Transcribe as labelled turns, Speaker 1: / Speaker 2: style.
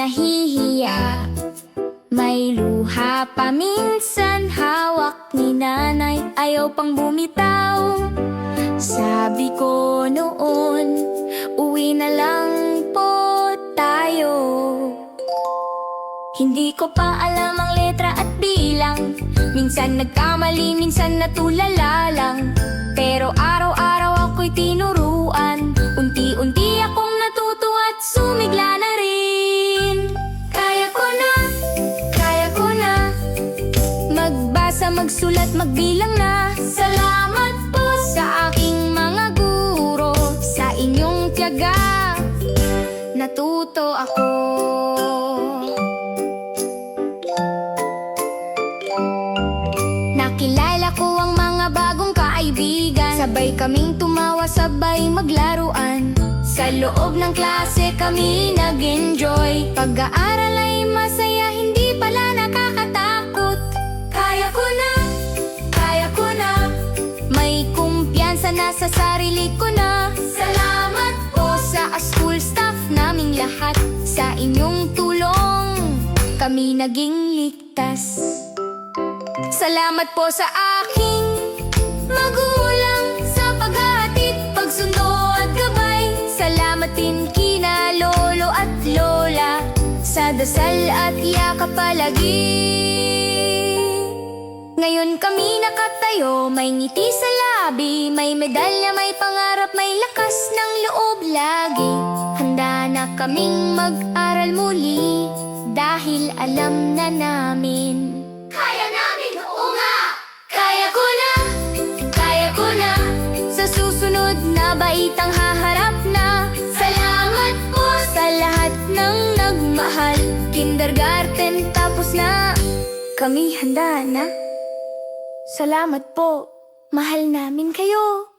Speaker 1: nahihiya. May luha pa minsan hawak ni nanay, ayaw pang bumitaw. Sabi ko noon, uwi na lang po tayo. Hindi ko pa alam ang letra at bilang, minsan nagkamali, minsan natulala lang. Pero araw-araw ako'y tinuruan, unti-unti akong natuto at sumigla na rin. Kaya ko na magbasa, magsulat, magbilang na. Salamat po sa aking mga guro, sa inyong tiyaga natuto ako. Nakilala ko ang mga bagong kaibigan, sabay kaming tumawa, sabay maglaruan. Sa loob ng klase kami nag-enjoy, pag-aaral ay masaya, hindi pala nakakatakot. Kaya ko na may kumpiyansa na sa sarili ko na. Salamat po sa school staff naming lahat, sa inyong tulong kami naging ligtas. Salamat po sa aking magulang, sa paghahatid, pagsundo at gabay. Salamat din kina lolo at lola, sa dasal at yakap palagi. Ngayon kami nakatayo, may ngiti sa labi, may medalya, may pangarap, may lakas ng loob lagi. Handa na kaming mag-aral muli, dahil alam na namin kaya namin, oo nga! Kaya ko na sa susunod na baitang haharap na. Salamat po sa lahat ng nagmahal, kindergarten tapos na, kami handa na. Salamat po, mahal namin kayo.